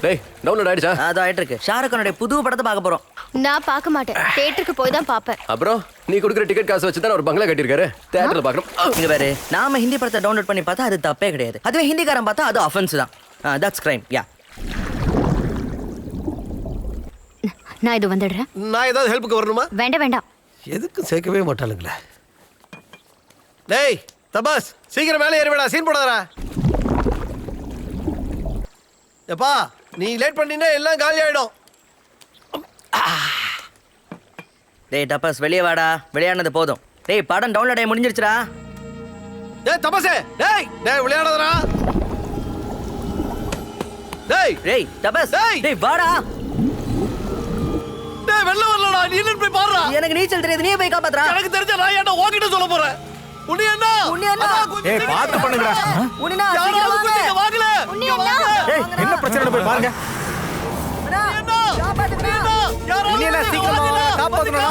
டேய் டவுன்லோட் ஆயிடுச்சா? அது ஆயிட்டு இருக்கு. ஷாருக் கானுடைய புது படத்தை பார்க்க போறோம். நான் பார்க்க மாட்டேன், தியேட்டருக்கு போய் தான் பார்ப்பேன். அப்புறம் நீ கொடுக்குற டிக்கெட் காசு வச்சு தான் ஒரு பங்களா கட்டியிருக்காரு, தியேட்டர்ல பார்க்கணும். இங்க வேற நாம ஹிந்தி படத்தை டவுன்லோட் பண்ணி பார்த்தா அது தப்பே கிடையாது. அதுவே ஹிந்திக்காரன் பார்த்தா அது அஃபென்ஸ் தான். That's crime. யா, நான் இது வந்துடுறேன். நான் ஏதாவது ஹெல்ப்புக்கு வரணுமா? வேண்டாம் வேண்டாம். எதுக்கும் சேர்க்கவே மாட்டாளுங்களே. டேய் தபாஸ், சீக்கிரம் மேலே ஏறிவிடா, சீன் போடாதடா. எப்பா நீ லேட் பண்ணினா எல்லாம் காலி ஆயிடும். டேய் டப்பாஸ் வெளியே வாடா, விளையாடுனது போதும். டேய் படம் டவுன்லோட் ஆகி முடிஞ்சிருச்சுடா. டேய் தபாஸே, டேய் டேய் விளையாடாதடா. டேய் டேய் டப்பாஸ், டேய். டேய் வாடா. டேய் வெள்ள வரலடா, நீ என்ன போய் பாருடா. எனக்கு நீச்சல் தெரியாது, நீ போய் காப்பாத்துறா. எனக்கு தெரிஞ்ச நான் ஏன்டா உன்கிட்ட சொல்ல போறேன். உன்னை என்ன? ஏய் பாத்து பண்ணுங்கடா. உன்னினா யாராவது சீக்கிரம் கொஞ்சம் வாங்கல. உன்னை என்ன? ஏய் என்ன பிரச்சனை போய் பாருங்க. என்ன? யாராவது உன்னை என்ன சீக்கிரமா வாங்க, காப்பாத்துடா.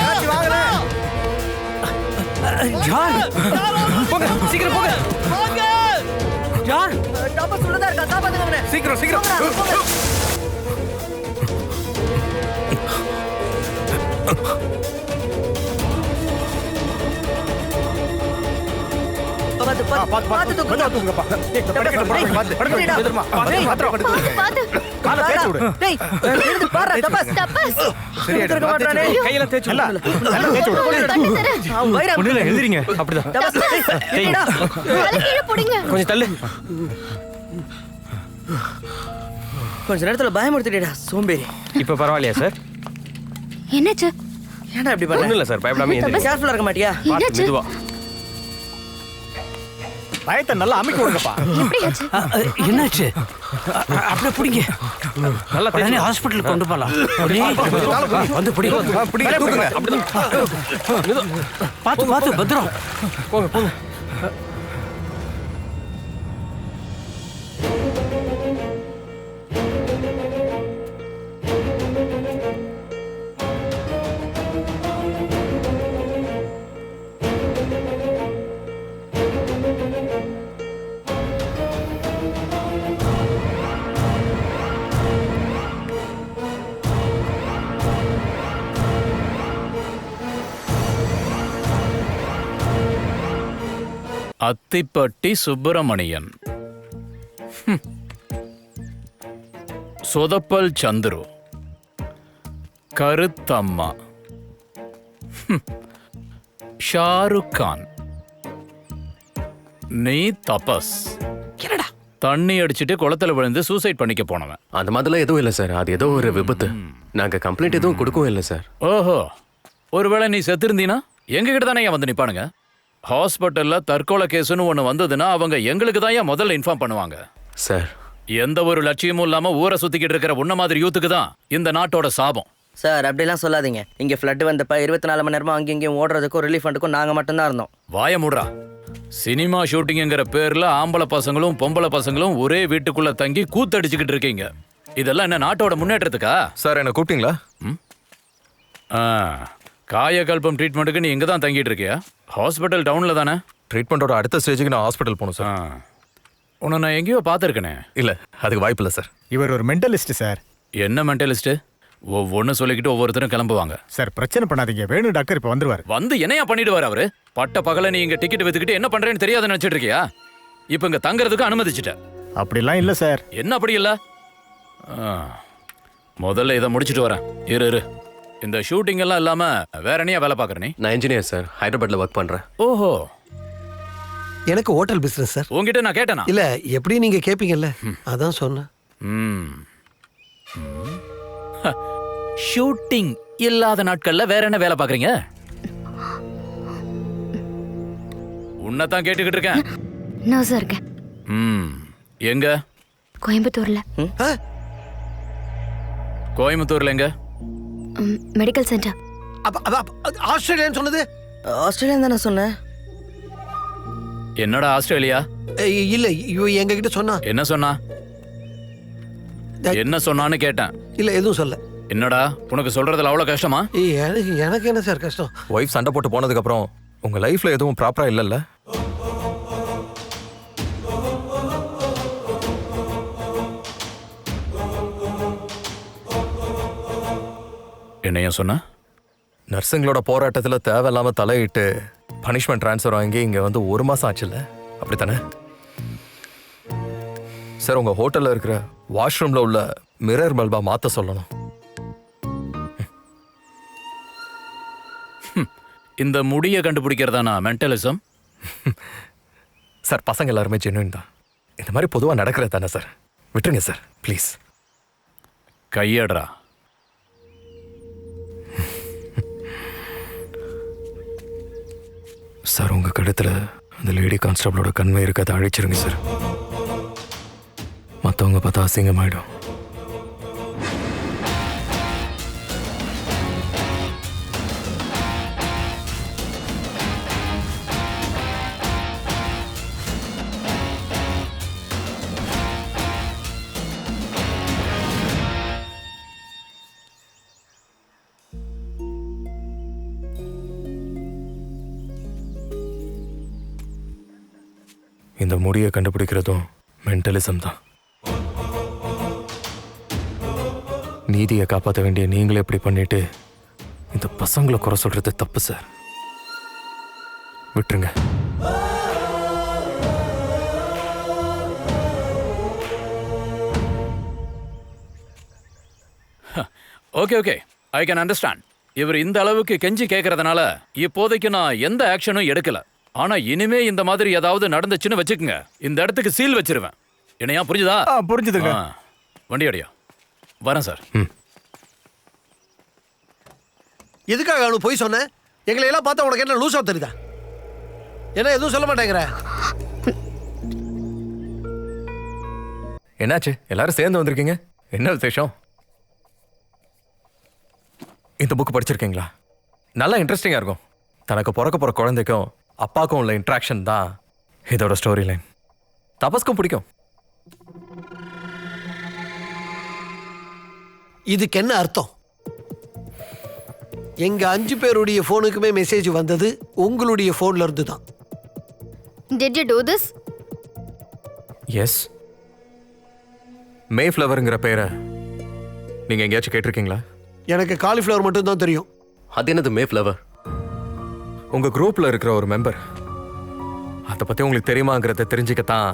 யாராச்சும் வாங்கல. ஜான் போங்க, சீக்கிரம் போங்க. வாங்க. ஜான் டப்பாஸ் உள்ளதா இருக்கா, காப்பாத்துங்க அவனை. சீக்கிரம் சீக்கிரம். பாத்து பாத்து பாத்து தூக்குங்க. தூக்குங்கப்பா. ஏய் படுங்க பாத்து. படுங்க எதிரமா. பாத்து பாத்து. பாத்து. கால தேய்ச்சு விடு. டேய் எழுந்து பாறா டப்பாஸ். டப்பாஸ். சரியா இருக்க மாட்டானே. கையில தேய்ச்சு விடு. நல்லா தேய்ச்சு விடு. தண்ணி தர. அவன் வைரா. ஒண்ணுல எழுதிறீங்க அப்படிதான். டப்பாஸ் டேய் என்னடா? தலை கீழே போடுங்க. கொஞ்சம் தள்ளு. கொஞ்ச நேரத்துல பயமுறுத்திட்டேடா சோம்பேறி. இப்ப பரவாயில்லையா சார்? என்னாச்சு? ஏன்டா இப்படி பண்ண? ஒண்ணும் இல்ல சார், பயப்படாம எந்திரி. கேர்ஃபுல்லா இருக்க மாட்டியா? என்னாச்சு? மெதுவா. பயத்தை நல்லா அமைக்க விடுங்கப்பா. எப்படியாச்சு? என்னாச்சு? அப்படியே பிடிங்க. நல்லா உடனே தேய்ச்சு. ஹாஸ்பிட்டலுக்கு கொண்டு போகலாம். வந்து பிடி. பிடிங்க தூக்குங்க. பார்த்து பார்த்து பத்திரம். போங்க போங்க. அத்திப்பட்டி சுப்பிரமணியன், சொதப்பல் சந்துரு, கருத்தம்மா, ஷாருக் கான், நீ தபஸ். தண்ணி அடிச்சுட்டு குளத்துல விழுந்து சூசைட் பண்ணிக்க போனவன். அந்த மாதிரிலாம் எதுவும் இல்லை சார், அது ஏதோ ஒரு விபத்து. நாங்க கம்ப்ளைண்ட் எதுவும் கொடுக்கவும் இல்லை சார். ஓஹோ, ஒருவேளை நீ செத்திருந்தீனா எங்க கிட்ட தானே வந்து நிப்பானுங்க. ஹாஸ்பிட்டல்ல தற்கொலை கேஸ்னு ஒண்ணு வந்ததுன்னா அவங்க எங்களுக்கு தான் முதல்ல இன்ஃபார்ம் பண்ணுவாங்க. சார் எந்த ஒரு லட்சியமும் இல்லாம ஊரை சுத்திக்கிட்டு இருக்கிற உன்ன மாதிரி யூத்துக்கு தான் இந்த நாட்டோட சாபம். சார் அப்படிலாம் சொல்லாதீங்க. இங்க ஃப்ளட் வந்தப்ப 24 மணி நேரமா அங்கேயும் இங்கேயும் ஓடுறதுக்கும் ரிலீஃப் ஃபண்டுக்கும் நாங்க மட்டும்தான் இருந்தோம். வாய மூடுறா. சினிமா ஷூட்டிங்கிற பேர்ல ஆம்பளை பசங்களும் பொம்பளை பசங்களும் ஒரே வீட்டுக்குள்ள தங்கி கூத்தடிச்சுக்கிட்டு இருக்கீங்க. இதெல்லாம் என்ன நாட்டோட முன்னேற்றத்துக்கா? சார் என்ன கூப்பிட்டீங்களா? காயகல்பம் ட்ரீட்மெண்ட்டுக்கு நீ இங்க தான் தங்கிட்டு இருக்கியா? ஹாஸ்பிட்டல் டவுன்ல தானே? ட்ரீட்மெண்ட்டோட அடுத்த ஸ்டேஜுக்கு நான் ஹாஸ்பிட்டல் போகணும் சார். உன்னை நான் எங்கேயோ பார்த்துருக்கனே. இல்ல அதுக்கு வாய்ப்பு இல்லை சார். இவர் ஒரு மென்டலிஸ்ட் சார். என்ன மென்டலிஸ்ட்? ஒவ்வொன்னு சொல்லிக்கிட்டு ஒவ்வொருத்தரும் கிளம்புவாங்க. சார் பிரச்சனை பண்ணாதீங்க. வேணு டாக்டர் இப்ப வந்துருவாரு. வந்து என்னையா பண்ணிடுவார் அவரு? பட்ட பகல நீ இங்க டிக்கெட் வித்துக்கிட்டு என்ன பண்றேன்னு தெரியாத நினைச்சிட்டு இருக்கியா? இப்ப இங்க தங்கறதுக்கு அனுமதிச்சிட்ட. அப்படிலாம் இல்ல சார். என்ன அப்படி இல்ல? முதல்ல இதை முடிச்சிட்டு வரேன். இரு. இந்த ஷூட்டிங் எல்லாம் இல்லாம வேற என்னையா வேலை பாக்குற நீ? நான் இன்ஜினியர் சார், ஹைதராபாத்ல ஒர்க் பண்றேன். ஓஹோ, எனக்கு ஹோட்டல் பிசினஸ் சார். உங்ககிட்ட நான் கேட்டேனா? இல்ல எப்படி நீங்க கேப்பீங்கல்ல, அதான் சொன்னேன். ஷூட்டிங் இல்லாத நாட்கள்ல வேற என்ன வேலை பாக்குறீங்க? உன்னதான் கேட்டுக்கிட்டு இருக்கேன். நர்ஸா இருக்கேன். எங்க? கோயம்புத்தூர்ல. கோயம்புத்தூர்ல எங்க? Medical centre. ஆஸ்திரேலியான்னு சொன்னது? ஆஸ்திரேலியா தானே சொன்னேன். என்னடா ஆஸ்திரேலியா? இல்ல இவ எங்க கிட்ட சொன்னா. என்ன சொன்னா? என்ன சொன்னான்னு கேட்டேன். இல்ல எதுவும் சொல்ல. என்னடா உனக்கு சொல்றதுல அவ்வளவு கஷ்டமா? எனக்கு என்ன சார் கஷ்டம்? ஒய்ஃப் சண்டை போட்டு போனதுக்கு அப்புறம் உங்க லைஃப்ல எதுவும் ப்ராப்பரா இல்லல்ல? என்னையா சொன்ன? நர்ஸுங்களோட போராட்டத்தில் தேவையில்லாம தலையிட்டு பனிஷ்மெண்ட் ட்ரான்ஸ்ஃபர் வாங்கி இங்கே வந்து 1 மாசம் ஆச்சுல்ல, அப்படித்தானே? சார், உங்க ஹோட்டல்ல இருக்கிற வாஷ்ரூம்ல உள்ள மிரர் பல்பா மாத்த சொல்லணும். இந்த முடியை கண்டுபிடிக்கிறதானா மென்டலிசம்? சார், பசங்க எல்லாருமே ஜென்யூன் தான். இந்த மாதிரி பொதுவாக நடக்கிறது தானே சார். விட்டுருங்க சார், ப்ளீஸ். கையடுறா. சார், உங்க கழுத்துல அந்த லேடி கான்ஸ்டபிளோட கண்மை இருக்கிறத அழிச்சிருங்க சார். மற்றவங்க பார்த்தா அசிங்கமாயிடும். இந்த முடியை கண்டுபிடிக்கிறதும் மென்டலிசம் தான். நீதியை காப்பாற்ற வேண்டிய நீங்களே இப்படி பண்ணிட்டு இந்த பசங்களை குறை சொல்றது தப்பு சார். விட்டுருங்க. Okay okay, I can understand. இவர் இந்த அளவுக்கு கெஞ்சி கேட்கறதுனால இப்போதைக்கு நான் எந்த ஆக்ஷனும் எடுக்கல. ஆனா இனிமே இந்த மாதிரி ஏதாவது நடந்துச்சுன்னு வச்சுக்கோங்க, இந்த இடத்துக்கு சீல் வச்சிருவேன். என்னையா புரிஞ்சுதா? புரிஞ்சுதுங்க. வண்டி அடியா. வரேன் சார். எதுக்காக அவனு போய் சொன்ன? எங்களை எல்லாம் பார்த்தா உனக்கு என்ன லூசா தெரியுதா? என்ன எதுவும் சொல்ல மாட்டேங்கிற? என்னாச்சு? எல்லாரும் சேர்ந்து வந்திருக்கீங்க, என்ன விசேஷம்? இந்த புக் படிச்சிருக்கீங்களா? நல்லா இன்ட்ரெஸ்டிங்கா இருக்கும். தனக்கு பிறக்க போற குழந்தைக்கும் அப்பாவுக்கும் உள்ள இன்ட்ராக்ஷன் தான் இதோட ஸ்டோரி லைன். தபஸ்க்கும் பிடிக்கும். இதுக்கு என்ன அர்த்தம்? எங்க 5 பேருடைய போனுக்குமே மெசேஜ் வந்தது உங்களுடைய போன்ல இருந்து தான். Did you do this? Yes. மேஃப்ளவருங்கிற பேரை நீங்க எங்கேயாச்சும் கேட்டிருக்கீங்களா? எனக்கு காலிஃப்ளவர் மட்டும் தான் தெரியும். அது என்னது மேஃப்ளவர்? உங்க குரூப்ல இருக்கிற ஒரு மெம்பர். அதை பத்தி உங்களுக்கு தெரியுமாங்கிறத தெரிஞ்சுக்கத்தான்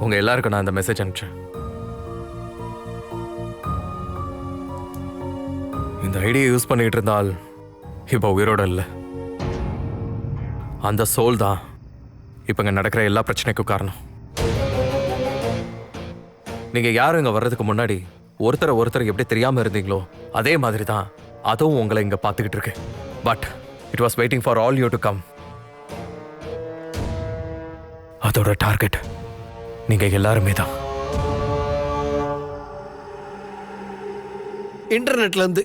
உங்க எல்லாருக்கும் நான் இந்த மெசேஜ் அனுப்பிச்சேன். இந்த ஐடியா யூஸ் பண்ணிட்டு இருந்தால் இப்போ உயிரோட இல்லை. அந்த சோல் தான் இப்போ இங்க நடக்கிற எல்லா பிரச்சனைக்கும் காரணம். நீங்க யாரும் இங்க வர்றதுக்கு முன்னாடி ஒருத்தர் எப்படி தெரியாம இருந்தீங்களோ அதே மாதிரி தான் அதுவும் உங்களை இங்க பார்த்துக்கிட்டு இருக்கு. But it was waiting for all you to come. அதோட டார்கெட் நீங்க எல்லாருமே தான். இன்டர்நெட்ல இருந்து,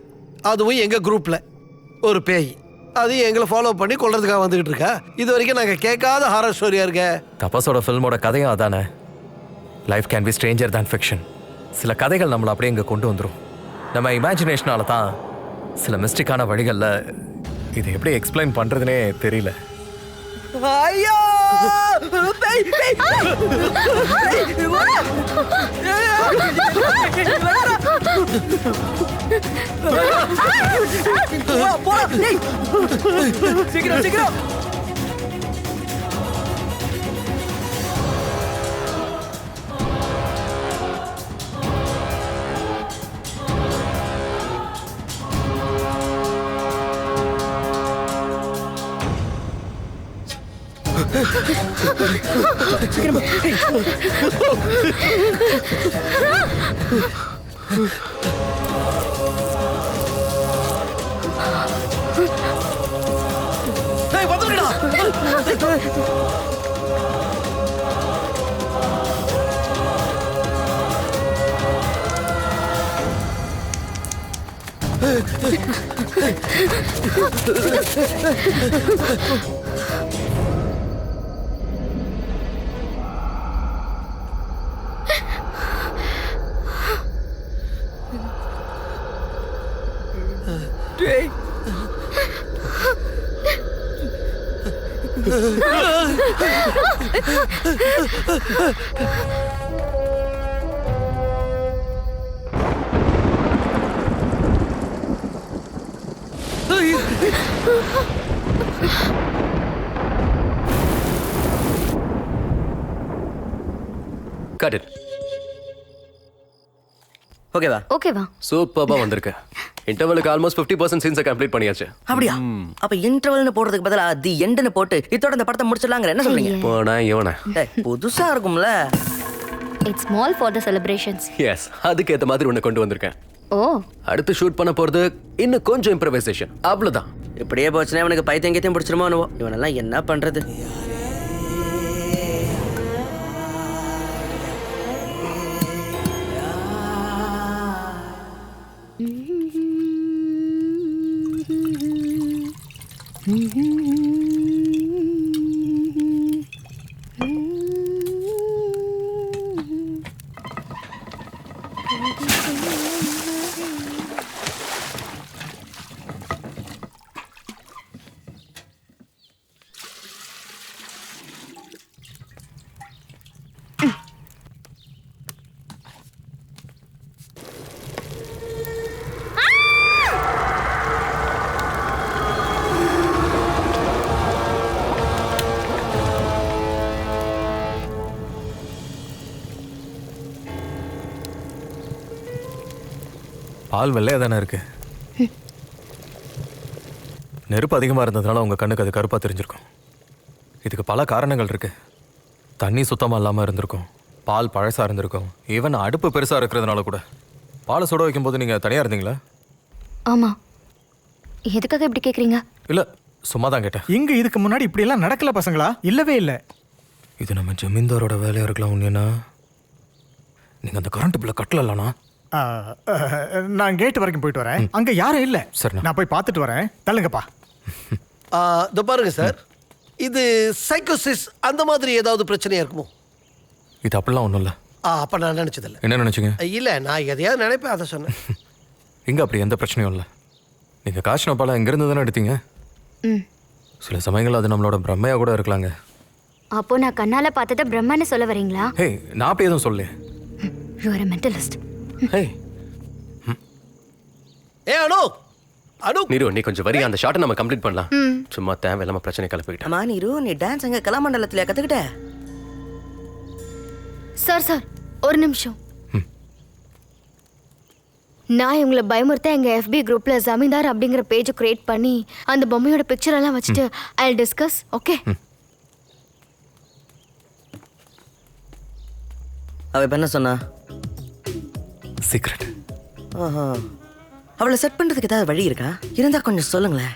அதுவும் எங்க குரூப்ல ஒரு பேய், அதையும் எங்களை ஃபாலோ பண்ணி கொள்றதுக்காக வந்துகிட்டு இருக்கா. இது வரைக்கும் நாங்க கேட்காத ஹாரர் ஸ்டோரியா இருக்க. தபஸோட ஃபில்மோட கதையும் அதானே. Life can be Stranger than fiction. சில கதைகள் நம்மளை அப்படியே இங்கே கொண்டு வந்துடும். நம்ம இமேஜினேஷனால தான் சில மிஸ்டேக்கான வழிகளில் இதை எப்படி எக்ஸ்பிளைன் பண்ணுறதுனே தெரியல. ஐயோ! பேய் பேய்! சீக்கிரம் சீக்கிரம்! Hey, வந்துடுடா. Hey. Cut it. ஓகேவா? ஓகேவா? சூப்பர்பா வந்திருக்க. இன்டர்வலுக்கு ஆல்மோஸ்ட் 50% சீன்ஸை கம்ப்ளீட் பண்ணியாச்சு. அப்படியா? அப்ப இன்டர்வல்னு போடுறதுக்கு பதிலா தி எண்ட்னு போட்டு இதோட இந்த படத்தை முடிச்சிடலாங்கிற என்ன சொல்றீங்க? போனா இவனை. டேய், புதுசா இருக்கும்ல. It's small for the celebrations. Yes, அதுக்கு ஏத்த மாதிரி ஒன்று கொண்டு வந்திருக்கேன். ஓ, அடுத்து ஷூட் பண்ண போறது இன்னும் கொஞ்சம் இம்ப்ரவைசேஷன், அவ்வளவுதான். இப்படியே போச்சுன்னா இவனுக்கு பைத்தியம் கீத்தியம் பிடிச்சிருமோ என்னவோ. இவனெல்லாம் என்ன பண்றது? பால் வெள்ளையா தானே இருக்கு. நெருப்பு அதிகமாக இருந்ததுனால உங்கள் கண்ணுக்கு அது கருப்பாக தெரிஞ்சிருக்கும். இதுக்கு பல காரணங்கள் இருக்கு. தண்ணி சுத்தமாக இல்லாமல் இருந்திருக்கும், பால் பழசாக இருந்திருக்கும், ஈவன் அடுப்பு பெருசாக இருக்கிறதுனால கூட. பாலை சுட வைக்கும்போது நீங்கள் தனியாக இருந்தீங்களா? ஆமா. எதுக்காக இப்படி கேக்குறீங்க? இல்லை, சும்மா தான் கேட்டேன். இங்க இதுக்கு முன்னாடி இப்படி எல்லாம் நடக்கல பசங்களா? இல்லவே இல்ல. இது நம்ம ஜமீன்தாரோட வேலையாக இருக்கலாம். உண்மையா நீங்கள் அந்த கரண்ட் பில்லை கட்டலண்ணா? நான் கேட் வரைக்கும் போயிட்டு வரேன். அங்க யாரும் இல்ல. சரிண்ணா. நான் போய் பார்த்துட்டு வரேன். தள்ளுங்கப்பா. இதோ பாருங்க சார், இது சைக்கோசிஸ் அந்த மாதிரி ஏதாவது பிரச்சனையா இருக்குமோ? இது அப்படிலாம் ஒன்றும் இல்லை. அப்ப நான் நினைச்சதில்ல. என்ன நினச்சிங்க? இல்ல, நான் எதையாவது நினைப்பேன், அதை சொன்னேன். இங்கே அப்படி எந்த பிரச்சனையும் இல்லை. நீங்கள் காய்ச்சின பாலை இங்கேருந்து தானே எடுத்தீங்க. சில சமயங்கள் அது நம்மளோட பிரம்மையாக கூட இருக்கலாங்க. அப்போ நான் கண்ணால பார்த்தத பிரம்மன்னு சொல்ல வரீங்களா? ஹே, நான் அப்படி எதுவும் சொல்லு. You are a mentalist. Hey, Anu Anu, Neeru, நீ கொஞ்சம் வரி, அந்த ஷாட்டை நம்ம கம்ப்ளீட் பண்ணலாம். சும்மா தேவையில்லாம பிரச்சனை கிளப்பிக்கிட்டேன். அம்மா நீரு, நீ டான்ஸ் அங்க கலாமண்டலத்துல கத்துக்கிட்ட? சார் ஒரு நிமிஷம். நான் இவங்களை பயமுறுத்த எங்க FB குரூப்ல ஜமீன்தார் அப்படிங்கிற பேஜ் கிரியேட் பண்ணி அந்த பொம்மையோட பிக்சர் எல்லாம் வச்சுட்டு ஐ வில் டிஸ்கஸ். ஓகே? அவ இப்ப என்ன சொன்னா? சீக்ரெட். ஓஹோ, அவளை செட் பண்றதுக்கு ஏதாவது வழி இருக்கா? இருந்தா கொஞ்சம் சொல்லுங்களேன்.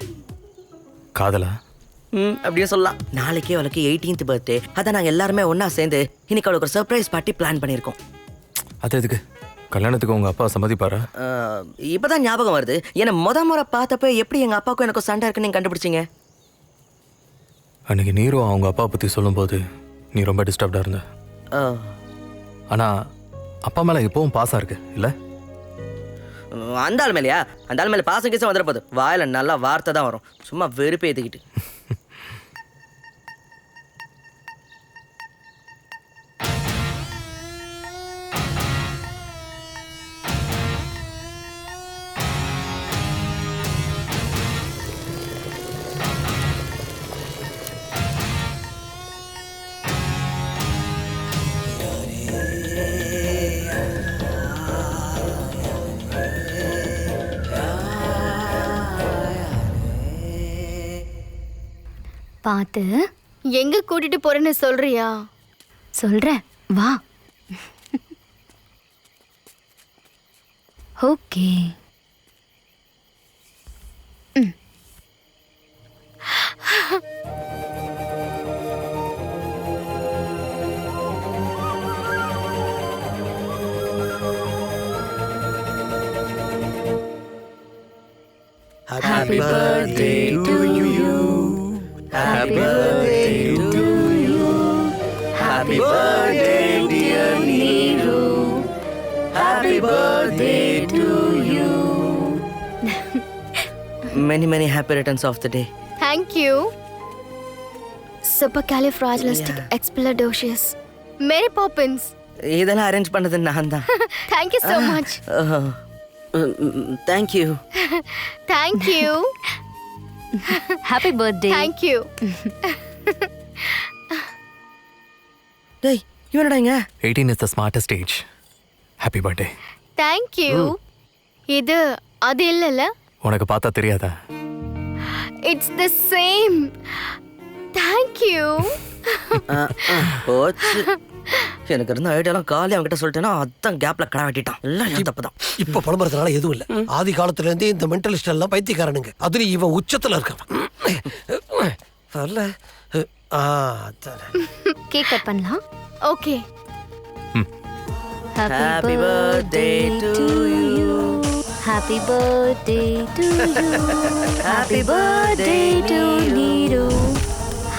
காதலா? அப்படியே சொல்லலாம். நாளைக்கே அவளுக்கு 18th பர்த்டே. அதான் நாங்க எல்லாருமே ஒண்ணா சேர்ந்து இன்னைக்கு அவளுக்கு ஒரு சர்ப்ரைஸ் பார்ட்டி பிளான் பண்ணியிருக்கோம். அது எதுக்கு? கல்யாணத்துக்கு உங்கள் அப்பா சம்மதிப்பாரா? இப்பதான் ஞாபகம் வருது. ஏன்னா முறை பார்த்தப்ப எப்படி எங்க அப்பாவுக்கும் எனக்கும் சண்டை இருக்குன்னு நீங்க கண்டுபிடிச்சீங்க? அன்னைக்கு நீரும் அவங்க அப்பா பற்றி சொல்லும்போது நீ ரொம்ப டிஸ்டர்ப்டாக இருந்த. ஆனால் அப்பா மேலே எப்பவும் பாசம் இருக்கு இல்லை? அந்த ஆள் மேலையா? அந்த ஆள் மேல பாசம் கீசம் வந்துட போகுது. வாயில நல்லா வார்த்தை தான் வரும். சும்மா வெறுப்பே ஏத்துக்கிட்டு. பார்த்து எங்க கூட்டிட்டு போறேன்னு சொல்றியா? சொல்றேன், வா. Okay. Happy birthday to you. Happy birthday to you. Happy birthday dear Neeru. Happy birthday to you. Many happy returns of the day. Thank you. Supercalifragilisticexpialidocious. Mary Poppins. இதெல்லாம் அரேஞ்ச் பண்ணது நான் தான். Thank you so much. Thank you. Thank you. Happy birthday. Thank you. டேய் இவனடா இங்க 18 is the smartest age. Happy birthday. Thank you. இது அது இல்லல. உனக்கு பார்த்தா தெரியாதா? It's the same. Thank you. போச்சு. எனக்கு இருந்த ஐடியாலாம் காலி அவன்கிட்ட சொல்லிட்டேன்னா அதான் கேப்ல கடை வெட்டிட்டான். எல்லாம் என் தப்பு தான். இப்ப புலம்புறதுனால எதுவும் இல்ல. ஆதி காலத்துல இருந்தே இந்த மென்டலிஸ்ட் எல்லாம் பைத்தியக்காரனுங்க. அதுல இவன் உச்சத்துல இருக்கான். வரல. கேக் கட் பண்ணலாம். Okay. Happy birthday to you. Happy birthday to you. Happy birthday to Neeru.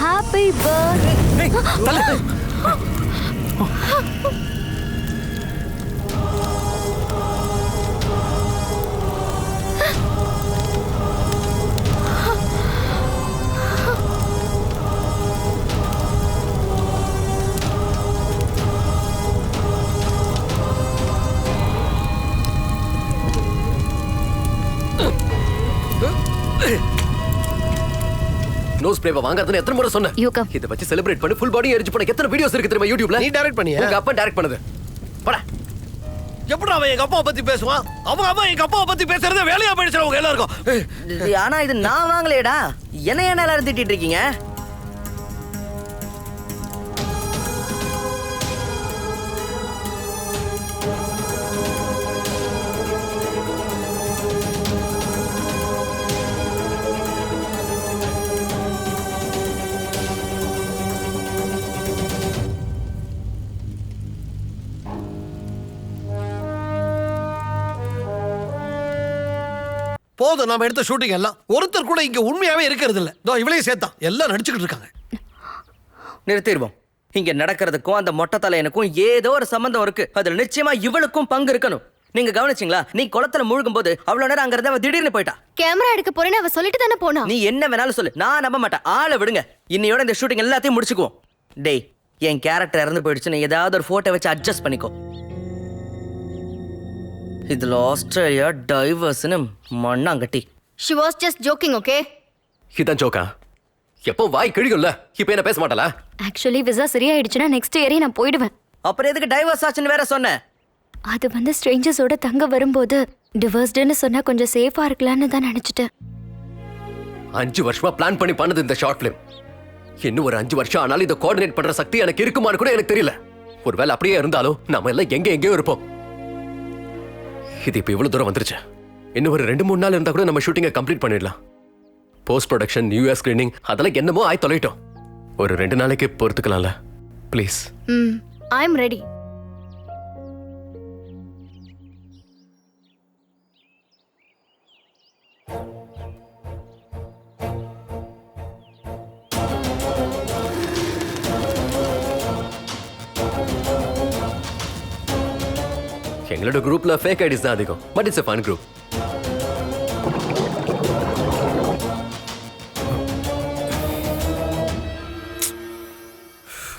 Happy birthday. No ஸ்ப்ரேவை வாங்காதன்னு எத்தனை முறை சொன்னேன். You come. இத வச்சு செலிப்ரேட் பண்ணி ஃபுல் பாடி எரிஞ்சு போன எத்தனை வீடியோஸ் இருக்கு தெரியுமா யூடியூப்ல? நீ டைரக்ட் பண்ணியா? உங்க அப்பா டைரக்ட் பண்ணது. போடா. எப்படி அவன் எங்க அப்பாவை பத்தி பேசுவான்? அவங்க அம்மா எங்க அப்பாவை பத்தி பேசுறதே வேலையா போயிடுச்சு அவங்க எல்லாருக்கும். ஆனா இது நான் வாங்கலையேடா. என்ன ஏன் எல்லாரும் திட்டிட்டு இருக்கீங்க? போதும் நாம எடுத்த ஷூட்டிங் எல்லாம். ஒருத்தர் கூட இங்க உண்மையாவே இருக்கிறது இல்ல. இதோ இவளையும் சேர்த்தான். எல்லாம் நடிச்சுக்கிட்டு இருக்காங்க. நிறுத்திடுவோம். இங்க நடக்கிறதுக்கும் அந்த மொட்டை தலையனுக்கும் ஏதோ ஒரு சம்பந்தம் இருக்கு. அதுல நிச்சயமா இவளுக்கும் பங்கு இருக்கணும். நீங்க கவனிச்சீங்களா? நீ குளத்துல முழுகும் போது அவ்வளவு நேரம் அங்க இருந்த அவ திடீர்னு போயிட்டா. கேமரா எடுக்க போறேன்னு அவ சொல்லிட்டு தானே போனா. நீ என்ன வேணாலும் சொல்லு, நான் நம்ப மாட்டேன். ஆளை விடுங்க. இன்னையோட இந்த ஷூட்டிங் எல்லாத்தையும் முடிச்சுக்குவோம். டேய் என் கேரக்டர் இறந்து போயிடுச்சுன்னு ஏதாவது ஒரு போட்டோ வச்சு அட்ஜஸ்ட் பண்ணிக்கோ. இதுல Australia டைவர்ஸ்னு Mannangatti. She was just joking, okay? இதான் ஜோக்கா? எப்போ வாய் கிழியும்ல. இப்போ என்ன பேச மாட்டல? ஆக்சுவலி விசா சரியாயிடுச்சுன்னா நெக்ஸ்ட் இயரே நான் போயிடுவேன். அப்புறம் எதுக்கு டைவர்ஸ் ஆச்சுன்னு வேற சொன்ன? அது வந்து ஸ்ட்ரேஞ்சர்ஸோட தங்க வரும்போது டிவோர்ஸ்டுன்னு சொன்னா கொஞ்சம் சேஃபா இருக்கலாம்னு தான் நினைச்சிட்டேன். 5 வருஷமா பிளான் பண்ணி பண்ணது இந்த ஷார்ட் ஃபிலிம். இன்னும் ஒரு 5 வருஷம் ஆனாலும் இதை கோஆர்டினேட் பண்ற சக்தி எனக்கு இருக்குமான்னு கூட எனக்கு தெரியல. ஒருவேளை அப்படியே இருந்தாலும் நாம எல்லாம் எங்கேயோ இருப்போம். இது இப்போ இவ்வளவு தூரம் வந்துருச்சு. இன்னும் ஒரு 2-3 நாள் இருந்தா கூட நம்ம ஷூட்டிங்கை கம்ப்ளீட் பண்ணிடலாம். Post production, new year screening அதெல்லாம் என்னமோ ஆய் தொலைட்டோம். ஒரு 2 நாளைக்கு பொறுத்துக்கலாம்ல ப்ளீஸ்? I am ready. எங்களோட குரூப்ல ஃபேக் ஐடிஸ் தான் அதிகம். But it's a fun group.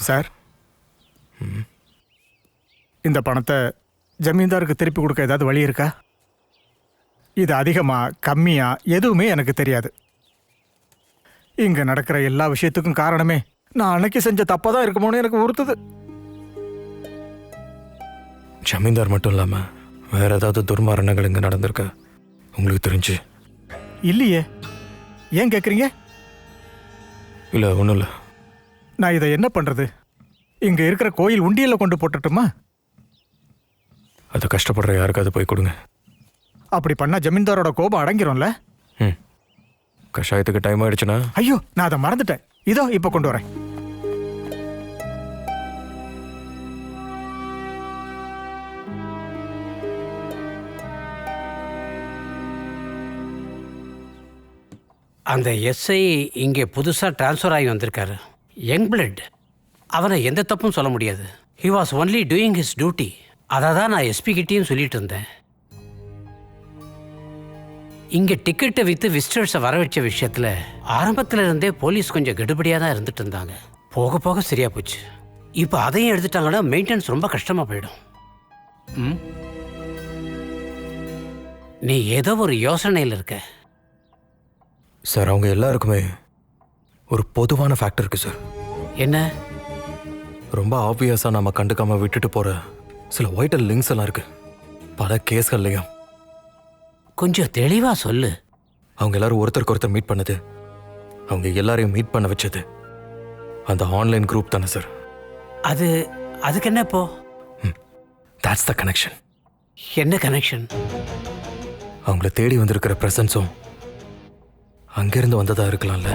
Sir, இந்த பணத்தை ஜமீன்தாருக்கு திருப்பி கொடுக்க ஏதாவது வழி இருக்கா? இது அதிகமா கம்மியா எதுவுமே எனக்கு தெரியாது. இங்க நடக்கிற எல்லா விஷயத்துக்கும் காரணமே நான் அன்னைக்கு செஞ்ச தப்பா இருக்குமோன்னு எனக்கு உறுத்துது. ஜமீன்தார் மட்டும் இல்லாம வேற ஏதாவது துர்மரணங்கள் இங்க நடந்திருக்க உங்களுக்கு தெரிஞ்சு? இல்லையே. ஏன் கேக்குறீங்க? இல்ல ஒண்ணும் இல்ல. நான் இதை என்ன பண்றது? இங்க இருக்கிற கோயில் உண்டியல்ல கொண்டு போட்டுட்டுமா? அது கஷ்டப்படுற யாருக்காவது போய் கொடுங்க. அப்படி பண்ணா ஜமீன்தாரோட கோபம் அடங்கிரும்ல? கஷாயத்துக்கு டைம் ஆயிடுச்சுன்னா? ஐயோ, நான் அதை மறந்துட்டேன். இதோ இப்ப கொண்டு வரேன். அந்த எஸ்ஐ இங்கே புதுசாக ட்ரான்ஸ்ஃபர் ஆகி வந்திருக்காரு. Young blood. அவனை எந்த தப்பும் சொல்ல முடியாது. He was only doing his duty. அதை தான் நான் எஸ்பி கிட்டேயும் சொல்லிட்டு இருந்தேன். இங்கே டிக்கெட்டை விற்று விசிட்டர்ஸை வர வச்ச விஷயத்தில் ஆரம்பத்தில் இருந்தே போலீஸ் கொஞ்சம் கெடுபடியாக தான் இருந்துட்டு இருந்தாங்க. போக போக சரியாக போச்சு. இப்போ அதையும் எடுத்துட்டாங்கன்னா மெயின்டெனன்ஸ் ரொம்ப கஷ்டமாக போயிடும். நீ ஏதோ ஒரு யோசனையில் இருக்க. சார் அவங்க எல்லாருக்குமே ஒரு பொதுவான ஃபேக்டர் இருக்கு சார். என்ன? ரொம்ப ஆப்வியஸாக நம்ம கண்டுக்காம விட்டுட்டு போகிற சில வைட்டல் லிங்க்ஸ் எல்லாம் இருக்கு பல கேஸ்கள்லையும். கொஞ்சம் தெளிவா சொல்லு. அவங்க எல்லாரும் ஒருத்தருக்கு ஒருத்தர் மீட் பண்ணது, அவங்க எல்லாரையும் மீட் பண்ண வச்சது அந்த ஆன்லைன் குரூப் தானே சார். அதுக்கு என்ன இப்போ? That's the connection. என்ன கனெக்ஷன்? அவங்கள தேடி வந்திருக்கிற பிரசன்ஸும் அங்கிருந்து வந்ததா இருக்கலாம்ல.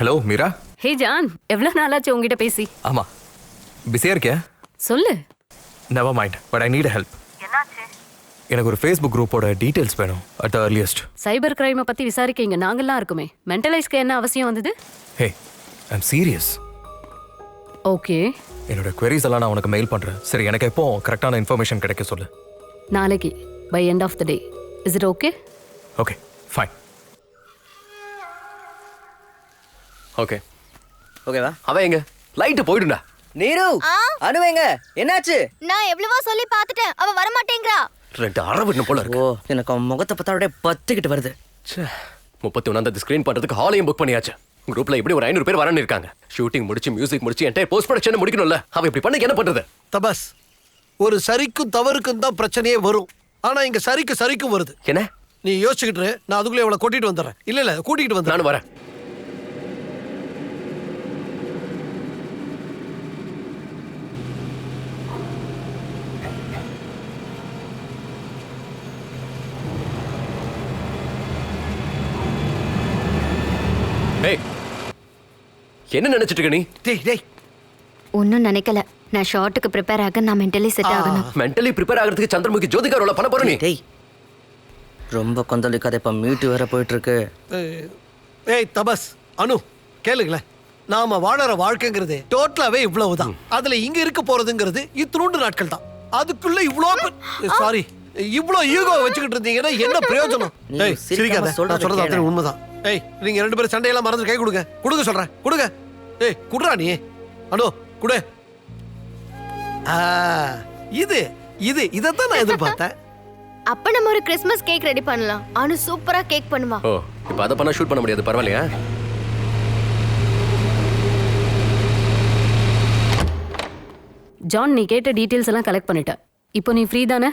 ஹலோ மீரா. ஹே ஜான், எவ்வளவு நாளாச்சு உங்ககிட்ட பேசி? ஆமா, பிஸியா இருக்கியா? சொல்லு. Never mind, but I need help. என்னாச்சு? எனக்கு ஒரு ஃபேஸ்புக் குரூப்போட டீடைல்ஸ் வேணும் அட் த earliest. சைபர் கிரைமை பத்தி விசாரிக்க இங்க நாங்கெல்லாம் இருக்குமே. மென்டலைஸ்க்கு என்ன அவசியம் வந்தது? ஹே, ஐ அம் சீரியஸ். ஓகே, என்னோட queries எல்லாம் நான் உனக்கு மெயில் பண்றேன். சரி, எனக்கு எப்போ கரெக்டான இன்ஃபர்மேஷன் கிடைக்க சொல்லு. நாளைக்கு by end of the day. Is it okay? Okay, fine. Okay. ஓகேவா? அவன் எங்க? லைட்டு போயிடுண்டா. நீரு, அனுவேங்க, என்னாச்சு? நான் எவ்வளவோ சொல்லி பார்த்துட்டேன், அவ வர மாட்டேங்கிறா. 2 அரவிட்டு போல இருக்கு. ஓ, எனக்கு அவன் முகத்தை பார்த்தா அப்படியே பத்திக்கிட்டு வருது. 31 ஸ்கிரீன் பண்றதுக்கு ஹாலையும் புக் பண்ணியாச்சு. குரூப்ல இப்படி ஒரு 500 பேர் வரன்னு இருக்காங்க. ஷூட்டிங் முடிச்சு மியூசிக் முடிச்சு என்டையர் போஸ்ட் ப்ரொடக்ஷன் முடிக்கணும்ல. அவ இப்படி பண்ண என்ன பண்றது? தபஸ், ஒரு சரிக்கும் தவறுக்கும் தான் பிரச்சனையே வரும். ஆனா இங்க சரிக்கும் வருது. என்ன? நீ யோசிச்சுக்கிட்டு இரு, நான் அதுக்குள்ளே இவளை கூட்டிட்டு வந்துடுறேன். இல்ல கூட்டிகிட்டு வந்து நானும் வரேன். என்ன நினைச்சிட்டு இருக்க நீ? டேய் ஒன்னும் நினைக்கல. நான் ஷார்ட்டுக்கு ப்ரிப்பேர் ஆக நான் மென்டலி செட் ஆகணும். மென்டலி ப்ரிப்பேர் ஆகிறதுக்கு சந்திரமுகி ஜோதிகா ரோல பண்ண போற நீ? டேய், ரொம்ப கொந்தளிக்காத. இப்ப மீட்டு வேற போயிட்டு இருக்கு. ஏய் தபஸ், அனு கேளுங்களேன். நாம வாழற வாழ்க்கைங்கிறது டோட்டலாவே இவ்வளவுதான். அதுல இங்க இருக்க போறதுங்கிறது இத்தினூண்டு நாட்கள் தான். அதுக்குள்ள சாரி இவ்வளோ ஈகோ வச்சுக்கிட்டு இருந்தீங்கன்னா என்ன பிரயோஜனம்? ஏய் சிரிக்காத, நான் சொல்றது அத்தனை உண்மைதான். ஏய் நீங்க 2 பேரும் சண்டையெல்லாம் மறந்து கை கொடுங்க சொல்றேன். கொடுங்க. ஏய் குடுறா நீ. அனு குடு. இதைத்தான் நான் எதிர்பார்த்தேன். அப்ப நம்ம ஒரு கிறிஸ்மஸ் கேக் ரெடி பண்ணலாம். அனு சூப்பரா கேக் பண்ணுவா. ஓ, இப்ப அத பண்ணா ஷூட் பண்ண முடியாது. பரவாயில்லையா? ஜான், நீ கேட்ட டீடைல்ஸ் எல்லாம் கலெக்ட் பண்ணிட்ட. இப்போ நீ ஃப்ரீ தானே?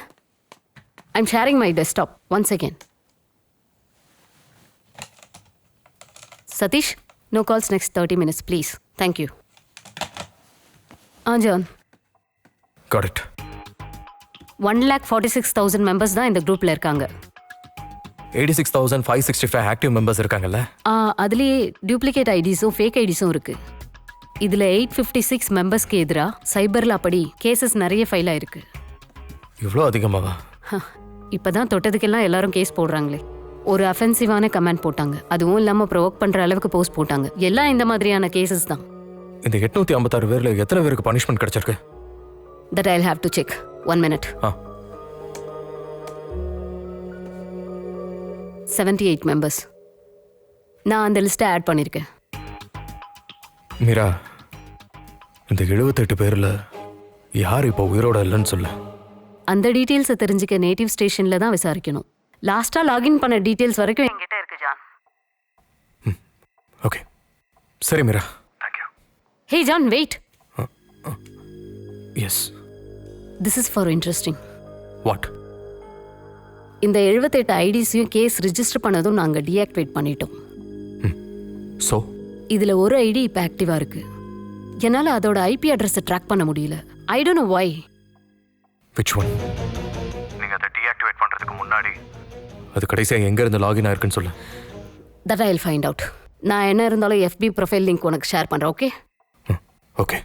I am sharing my desktop. One second. Satish, no calls next 30 minutes please. Thank you. John, Got it. 1,46,000 members தான் இந்த குரூப்ல இருக்காங்க. 86,565 ஆக்டிவ் மெம்பர்ஸ் இருக்காங்கல்ல? அதுலயே டூப்ளிகேட் ஐடிஸும் ஃபேக் ஐடிஸும் இருக்கு. இதுல 856 மெம்பர்ஸ்க்கு எதிரா சைபர்ல அப்படி கேசஸ் நிறைய ஃபைல் ஆயிருக்கு. இவ்வளோ அதிகமாவா? இப்பதான் தொட்டதுக்கெல்லாம் எல்லாரும் கேஸ் போடுறாங்களே. ஒரு அஃபென்சிவான கமெண்ட் போட்டாங்க, அதுவும் இல்லாம ப்ரொவோக் பண்ற அளவுக்கு போஸ்ட் போட்டாங்க. எல்லாம் இந்த மாதிரியான கேசஸ் தான். இந்த 856 பேர்ல எத்தனை பேருக்கு பனிஷ்மெண்ட் கிடைச்சிருக்கு? That I'll have to check. 1 minute. 78 members. நான் அந்த லிஸ்ட்டை ஆட் பண்ணியிருக்கேன். மீரா, இந்த 78 பேர்ல யார் இப்போ உயிரோட இல்லைன்னு சொல்லு. அந்த டீட்டெயில்ஸை தெரிஞ்சுக்க நேட்டிவ் ஸ்டேஷன்ல தான் விசாரிக்கணும். லாஸ்டா லாகின் பண்ண டீட்டெயில்ஸ் வரைக்கும் என்கிட்ட இருக்கு ஜான். ஓகே, சரி Meera. Thank you. Hey John, wait. Yes. This is for interesting. What? இந்த 78 ஐடிஸையும் கேஸ் ரிஜிஸ்டர் பண்ணதும் நாங்கள் டீஆக்டிவேட் பண்ணிட்டோம். ஸோ இதில் ஒரு ஐடி இப்போ ஆக்டிவாக இருக்கு. என்னால் அதோட ஐபி அட்ரஸை ட்ராக் பண்ண முடியல. I don't know why. Which one? நீங்கள் அதை டீஆக்டிவேட் பண்ணுறதுக்கு முன்னாடி அது கடைசியாக எங்கே இருந்து லாகின் ஆயிருக்குன்னு சொல்லு. That I will find out. நான் என்ன இருந்தாலும் FB ப்ரொஃபைல் லிங்க் உனக்கு ஷேர் பண்ணுறேன், ஓகே? ஓகே.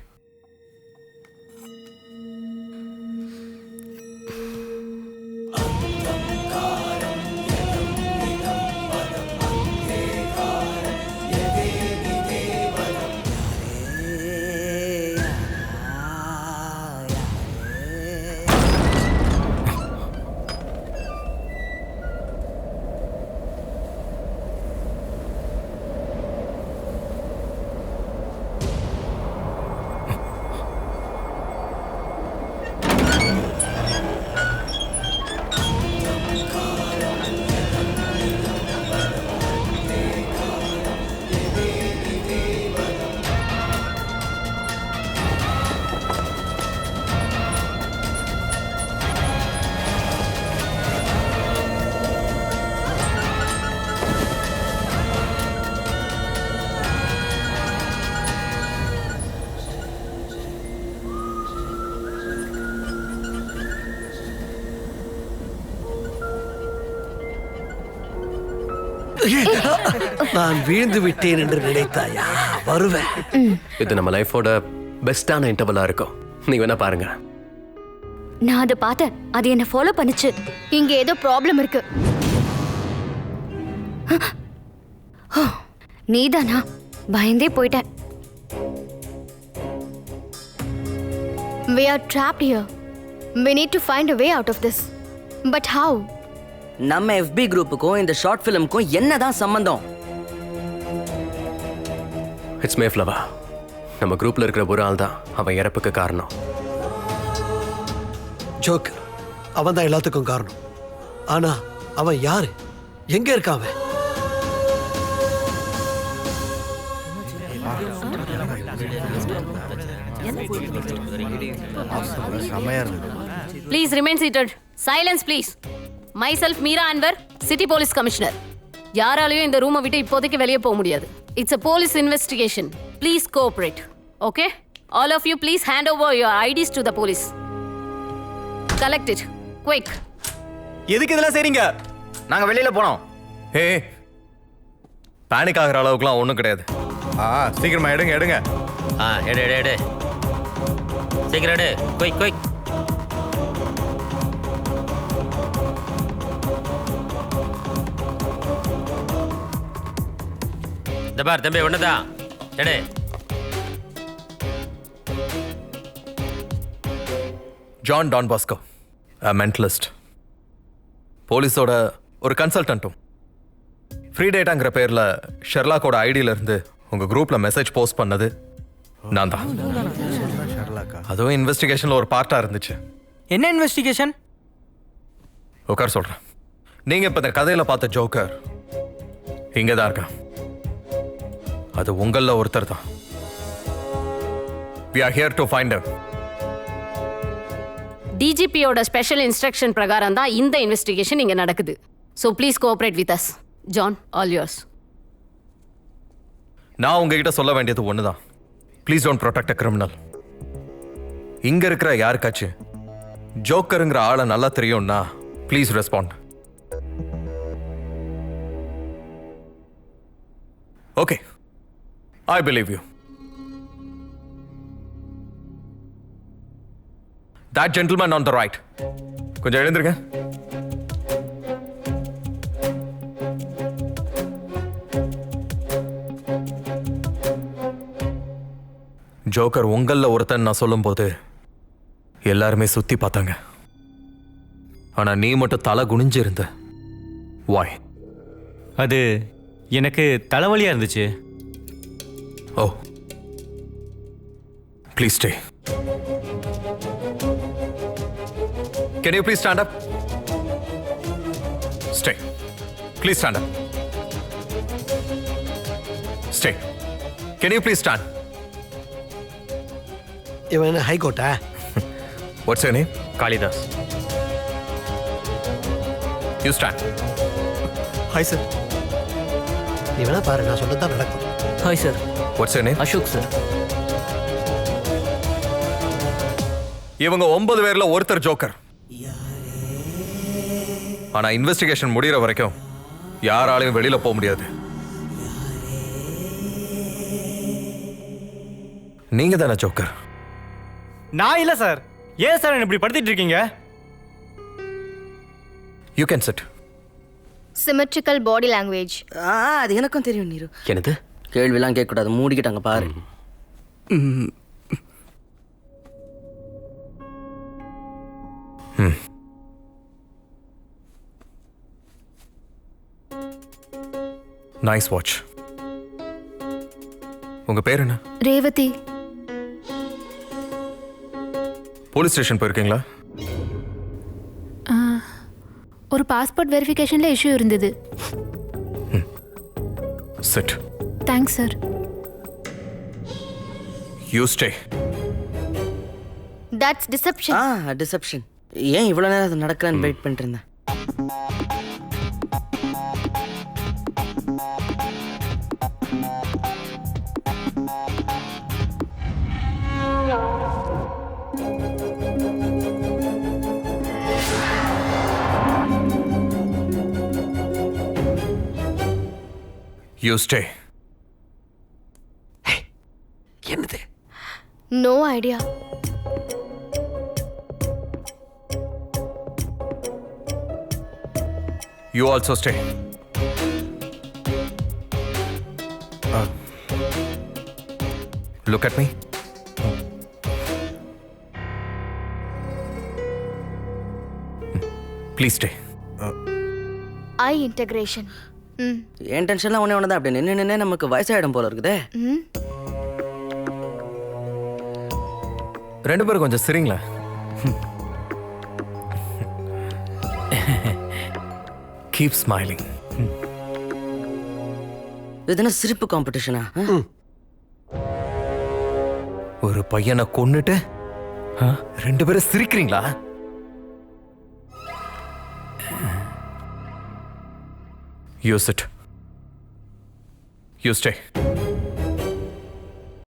நான் வீழ்ந்து விட்டேன் என்று நினைத்தாயா? வருவேன். இது நம்ம லைஃபோட பெஸ்டான இன்டர்வலா இருக்கும். நீங்க வேணா பாருங்க. நான் அதை பார்த்தேன். அது என்ன ஃபாலோ பண்ணுச்சு. இங்க ஏதோ ப்ராப்ளம் இருக்கு. நீதானா? பயந்தே போயிட்டேன். We are trapped here. We need to find a way out of this. But how? நம்ம FB குரூப்புக்கும் இந்த ஷார்ட் ஃபிலிமுக்கும் என்னதான் சம்பந்தம்? It's Mayflower. நம்ம குரூப்ல இருக்கிற ஒரு ஆள் தான் அவன் இறப்புக்கு காரணம். ஜோக்கர். அவன் தான் எல்லாத்துக்கும் காரணம். ஆனா அவன் யாரு? எங்க இருக்கான் அவன்? Please remain seated. Silence please. Myself Meera Anwar, city police commissioner. யாராலையும் இந்த ரூமை விட்டு இப்போதைக்கு வெளியே போக முடியாது. It's a police investigation. Please cooperate. Okay? All of you please hand over your IDs to the police. Collect it quick. எதுக்கு இதெல்லாம் செய்றீங்க? நாங்க வெளியில போனோம். ஹே, பேனிக் ஆகிற அளவுக்குலாம் ஒன்றும் கிடையாது. சீக்கிரமா எடுங்க எடுங்க. எடு சீக்கிரம் எடு. குயிக். இந்த பார் தம்பி, ஒண்ணுதான் எடு. John Don Bosco, mentalist. போலீஸோட ஒரு கன்சல்டன்ட்டும். ஃப்ரீ டேட்டாங்கிற பேர்ல ஷெர்லாக்கோட ஐடியில இருந்து உங்க குரூப்ல மெசேஜ் போஸ்ட் பண்ணது நான் தான். அதுவும் இன்வெஸ்டிகேஷன்ல ஒரு பார்ட்டா இருந்துச்சு. என்ன இன்வெஸ்டிகேஷன்? உட்கார் சொல்றேன். நீங்க இப்ப இந்த கதையில பார்த்த ஜோக்கர் இங்கதான் இருக்கான். அது உங்கள ஒருத்தர் தான். We are here to find him. டிஜிபியோட ஸ்பெஷல் இன்ஸ்ட்ரக்ஷன் பிரகாரம் தான் இந்த இன்வெஸ்டிகேஷன் இங்க நடக்குது. So please cooperate with us. John, all yours. நான் உங்ககிட்ட சொல்ல வேண்டியது ஒண்ணுதான். Please don't protect a criminal. இங்க இருக்கிற யாருக்காச்சும் ஜோக்கருங்கிற ஆளை நல்லா தெரியும்னா please respond. Okay, I believe you. That gentleman on the right. கொஞ்சம் எழுந்திருங்க. ஜோக்கர் உங்கள ஒருத்தன் நான் சொல்லும்போது எல்லாருமே சுத்தி பார்த்தாங்க. ஆனா நீ மட்டும் தலை குனிஞ்சு இருந்த. Why? அது எனக்கு தலைவலியா இருந்துச்சு. Oh. Please stay. Can you please stand up? Stay. Please stand up. Stay. Can you please stand? இவன் என்ன ஹைகோர்ட்டா? What's your name? Kalidas. You stand. Hi sir. நீ வேணா பாரு, நான் சொல்லத்தான் நடக்கும். Hi sir. What's your name? Ashok sir. இவங்க 9 பேர்ல ஒருத்தர் ஜோக்கர். ஆனா இன்வெஸ்டிகேஷன் முடியற வரைக்கும் யாராலையும் வெளியில போக முடியாது. நீங்க தானே ஜோக்கர்? நான் இல்லை சார். ஏன் சார் என்ன இப்படி படுத்திட்டு இருக்கீங்க? You can sit. Symmetrical body language. அது எனக்கும் தெரியும் நீரு. என்னது? கேள்விலாம் கேட்கக்கூடாது, மூடிக்கிட்டாங்க பாரு. Nice watch. உங்க பேர் என்ன? ரேவதி. போலீஸ் ஸ்டேஷன் போயிருக்கீங்களா? ஒரு பாஸ்போர்ட் வெரிஃபிகேஷன்ல இஷ்யூ இருந்தது. Sit. Thanks sir. You stay. That's deception. Deception. ஏன் இவ்வளவு நேரம் அது நடக்கலன்னு வெயிட் பண்ணிட்டு இருந்தேன். You stay. என்னது? No idea. You also stay. Look at me. Please stay. I integration. என் டென்ஷன்லாம் ஒன்று தான். அப்படி நின்று நமக்கு வயசாயிடும் போல இருக்குதே. ரெண்டு பேரும் கொஞ்சம் சிரிங்களா? Keep smiling. இது என்ன சிரிப்பு காம்படிஷனா? ஒரு பையனை கொன்னுட்டு ரெண்டு பேரும் சிரிக்கிறீங்களா? You sit. You stay.